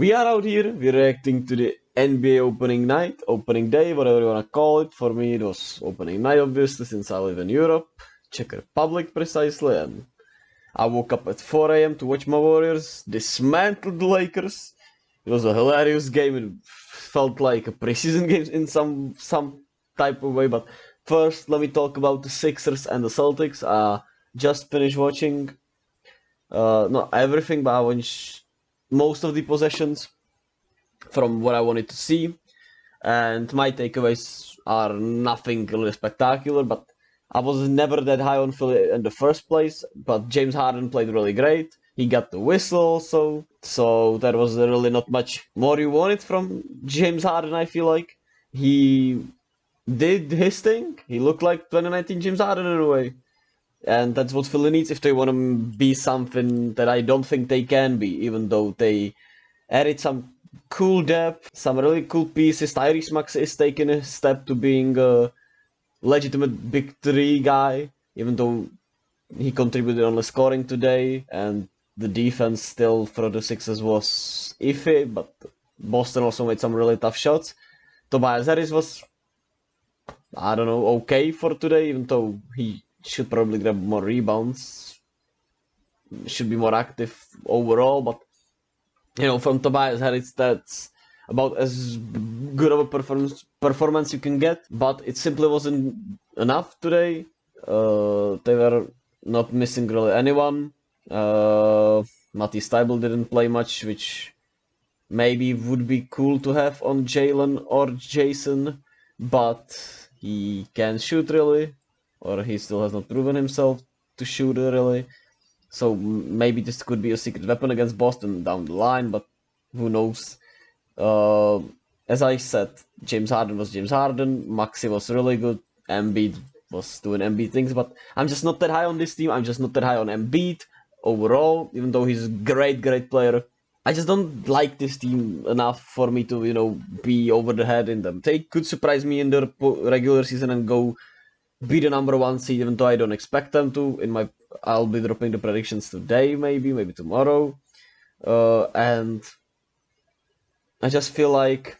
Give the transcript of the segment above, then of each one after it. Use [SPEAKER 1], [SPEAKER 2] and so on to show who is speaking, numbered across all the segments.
[SPEAKER 1] We are out here, we're reacting to the NBA opening night, opening day, whatever you wanna call it. For me, it was opening night, obviously, since I live in Europe, Czech Republic precisely, and I woke up at 4 a.m. to watch my Warriors dismantle the Lakers. It was a hilarious game, it felt like a preseason game in some type of way, but first, let me talk about the Sixers and the Celtics. Just finished watching, not everything, but I watched most of the possessions from what I wanted to see, and my takeaways are nothing really spectacular, but I was never that high on Philly in the first place, but James Harden played really great. He got the whistle also, so there was really not much more you wanted from James Harden, I feel like. He did his thing. He looked like 2019 James Harden in a way. And that's what Philly needs if they want to be something that I don't think they can be, even though they added some cool depth, some really cool pieces. Tyrese Maxey is taking a step to being a legitimate big three guy, even though he contributed only scoring today, and the defense still for the Sixers was iffy, but Boston also made some really tough shots. Tobias Harris was, I don't know, okay for today, even though he should probably grab more rebounds, should be more active overall, but from Tobias Harris, that's about as good of a performance you can get. But it simply wasn't enough today. They were not missing really anyone. Matisse Thybulle didn't play much, which maybe would be cool to have on Jalen or Jason, but he can't shoot really, or he still has not proven himself to shoot really. So maybe this could be a secret weapon against Boston down the line, but who knows? As I said, James Harden was James Harden, Maxey was really good, Embiid was doing Embiid things, but I'm just not that high on this team. I'm just not that high on Embiid overall, even though he's a great player. I just don't like this team enough for me to, be over the head in them. They could surprise me in the regular season and go be the number one seed, even though I don't expect them to. I'll be dropping the predictions today, maybe tomorrow, and I just feel like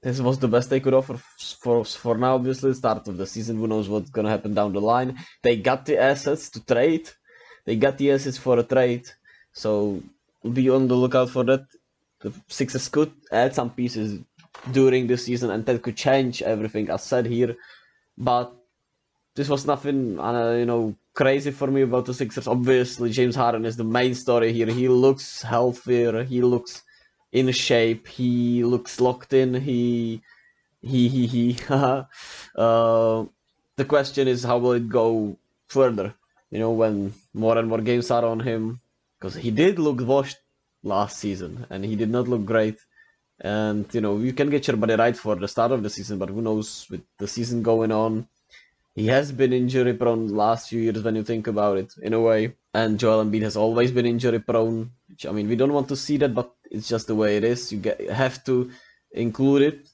[SPEAKER 1] this was the best they could offer for now. Obviously, start of the season, who knows what's gonna happen down the line. They got the assets to trade. They got the assets for a trade, so be on the lookout for that. The Sixers could add some pieces during the season, and that could change everything I said here. But this was nothing, crazy for me about the Sixers. Obviously, James Harden is the main story here. He looks healthier. He looks in shape. He looks locked in. He. The question is, how will it go further? When more and more games are on him, because he did look washed last season, and he did not look great. And you can get your body right for the start of the season, but who knows with the season going on. He has been injury prone the last few years when you think about it, in a way. And Joel Embiid has always been injury prone. Which, we don't want to see that, but it's just the way it is. You have to include it.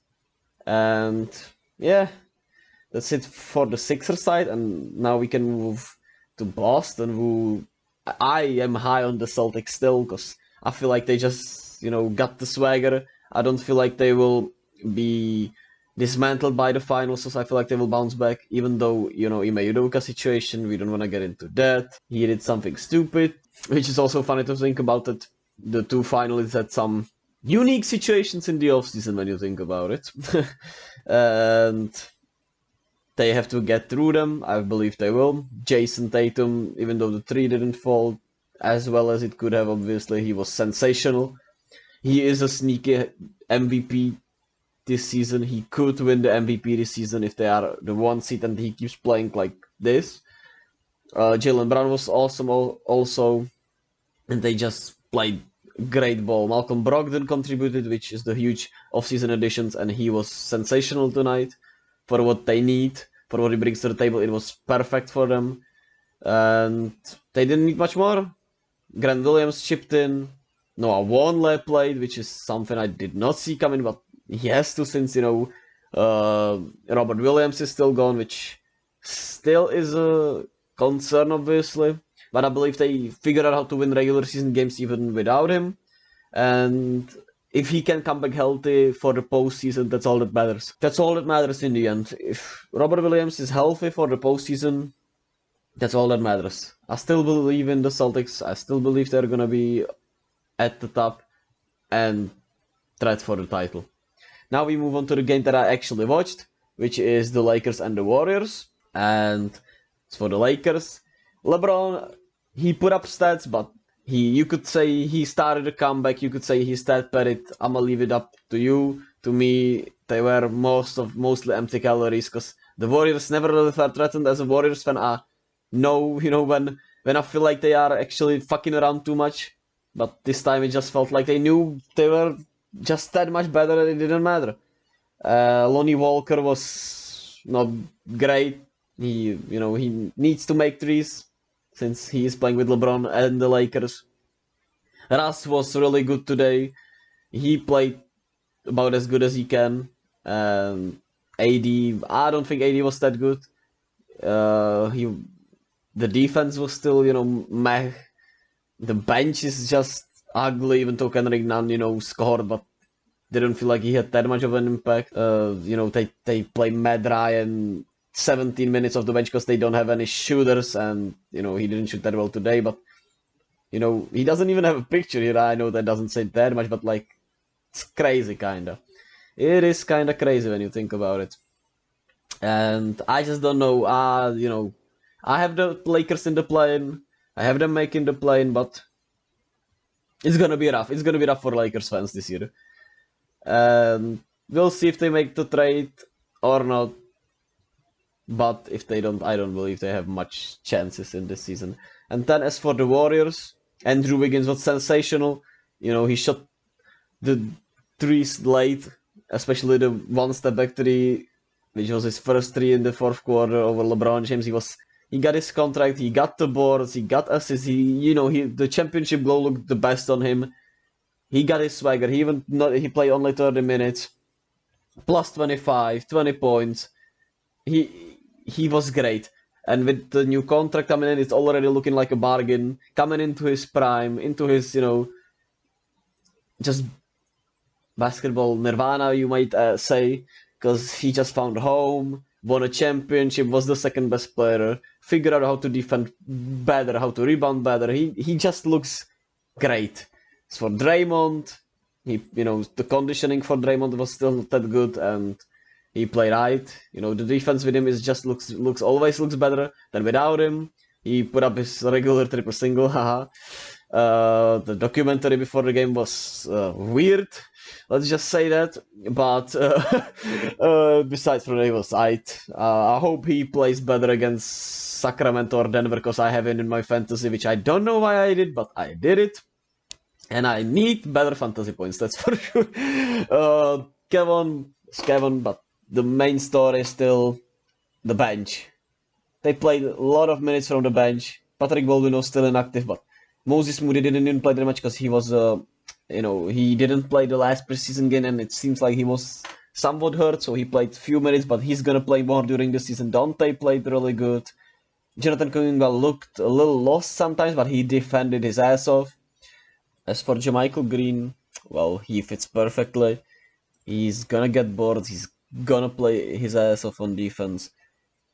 [SPEAKER 1] And yeah, that's it for the Sixers side. And now we can move to Boston, who I am high on the Celtics still, because I feel like they just, got the swagger. I don't feel like they will be dismantled by the finals, so I feel like they will bounce back, even though, Ime Udoka situation, we don't want to get into that. He did something stupid, which is also funny to think about it. The two finalists had some unique situations in the offseason when you think about it. And they have to get through them. I believe they will. Jason Tatum, even though the three didn't fall as well as it could have, obviously, he was sensational. He is a sneaky MVP this season. He could win the MVP this season if they are the one seed and he keeps playing like this. Jaylen Brown was awesome also, and they just played great ball. Malcolm Brogdon contributed, which is the huge offseason additions, and he was sensational tonight for what they need, for what he brings to the table. It was perfect for them, and they didn't need much more. Grant Williams chipped in. Noah Vonleh played, which is something I did not see coming, but he has to, since Robert Williams is still gone, which still is a concern, obviously. But I believe they figured out how to win regular season games even without him. And if he can come back healthy for the postseason, that's all that matters. That's all that matters in the end. If Robert Williams is healthy for the postseason, that's all that matters. I still believe in the Celtics. I still believe they're gonna be at the top and threat for the title. Now we move on to the game that I actually watched, which is the Lakers and the Warriors. And it's for the Lakers. LeBron, he put up stats, but you could say he started a comeback. You could say he stat padded. I'ma leave it up to you. To me, they were mostly empty calories because the Warriors never really felt threatened. As a Warriors fan, I know, when I feel like they are actually fucking around too much. But this time it just felt like they knew they were just that much better and it didn't matter. Lonnie Walker was not great. He needs to make threes since he is playing with LeBron and the Lakers. Russ was really good today. He played about as good as he can. AD, I don't think AD was that good. The defense was still, meh. The bench is just ugly, even though Kendrick Nunn, scored, but didn't feel like he had that much of an impact. They play Matt Ryan 17 minutes off the bench because they don't have any shooters, and he didn't shoot that well today. But he doesn't even have a picture here. I know that doesn't say that much, but like it's crazy, kinda. It is kinda crazy when you think about it. And I just don't know. I have the Lakers in the plane. I have them making the plane, but it's gonna be rough. It's gonna be rough for Lakers fans this year. And we'll see if they make the trade or not. But if they don't, I don't believe they have much chances in this season. And then as for the Warriors, Andrew Wiggins was sensational. He shot the threes late, especially the one step back three, which was his first three in the fourth quarter over LeBron James. He got his contract, he got the boards, he got assists, the championship glow looked the best on him. He got his swagger, he played only 30 minutes, plus 25, 20 points. He was great. And with the new contract coming in, it's already looking like a bargain. Coming into his prime, into his, just basketball nirvana, you might say, because he just found home, won a championship, was the second best player, figured out how to defend better, how to rebound better. He just looks great. As for Draymond, the conditioning for Draymond was still not that good, and he played right. The defense with him always looks better than without him. He put up his regular triple single, haha. The documentary before the game was weird. Let's just say that. But besides from that, it was right. I hope he plays better against Sacramento or Denver because I have him in my fantasy, which I don't know why I did, but I did it. And I need better fantasy points, that's for sure. Kevin, but the main story is still the bench. They played a lot of minutes from the bench. Patrick Baldwin was still inactive, but Moses Moody didn't even play that much because he was, he didn't play the last preseason game, and it seems like he was somewhat hurt, so he played few minutes, but he's gonna play more during the season. Dante played really good. Jonathan Cunningham looked a little lost sometimes, but he defended his ass off. As for JaMychal Green, well, he fits perfectly. He's gonna get bored. He's gonna play his ass off on defense.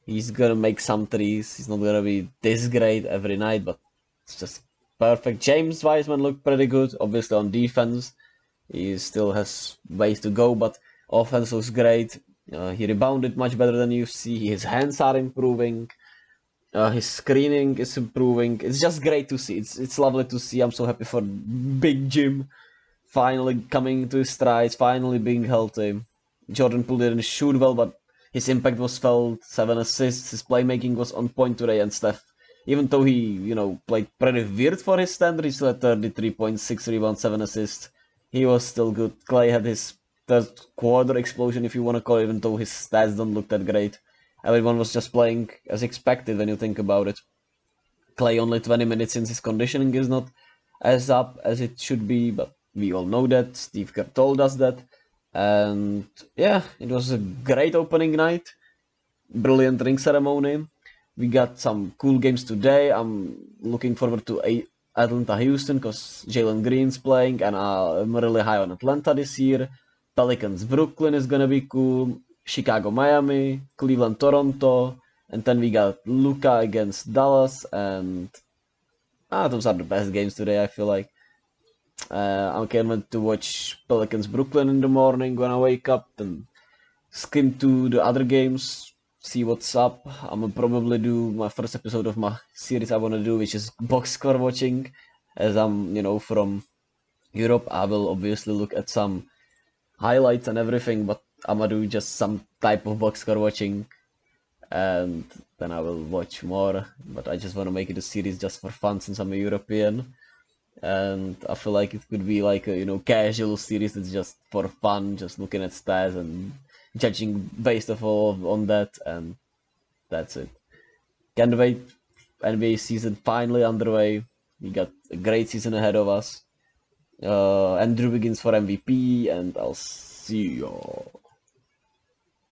[SPEAKER 1] He's gonna make some threes. He's not gonna be this great every night, but it's just perfect. James Wiseman looked pretty good, obviously on defense. He still has ways to go, but offense looks great. He rebounded much better than you see. His hands are improving. His screening is improving. It's just great to see. It's lovely to see. I'm so happy for Big Jim finally coming to his strides, finally being healthy. Jordan Poole didn't shoot well, but his impact was felt. 7 assists. His playmaking was on point today, and Steph, even though he, played pretty weird for his standard, he still had 33.6 rebounds, 7 assists. He was still good. Clay had his third quarter explosion, if you want to call it, even though his stats don't look that great. Everyone was just playing as expected when you think about it. Clay only 20 minutes since his conditioning is not as up as it should be, but we all know that. Steve Kerr told us that. And yeah, it was a great opening night. Brilliant ring ceremony. We got some cool games today. I'm looking forward to Atlanta Houston because Jalen Green's playing, and I'm really high on Atlanta this year. Pelicans Brooklyn is gonna be cool. Chicago Miami, Cleveland Toronto, and then we got Luka against Dallas, and those are the best games today. I feel like I can't wait to watch Pelicans Brooklyn in the morning when I wake up and skim to the other games, see what's up. I'm gonna probably do my first episode of my series I wanna do, which is box score watching. As I'm, from Europe, I will obviously look at some highlights and everything, but I'm gonna do just some type of box score watching, and then I will watch more. But I just wanna make it a series just for fun since I'm a European, and I feel like it could be like a casual series that's just for fun, just looking at stats and judging based off of on that, and that's it. Can't wait. NBA season finally underway. We got a great season ahead of us. Andrew Wiggins for MVP, and I'll see y'all.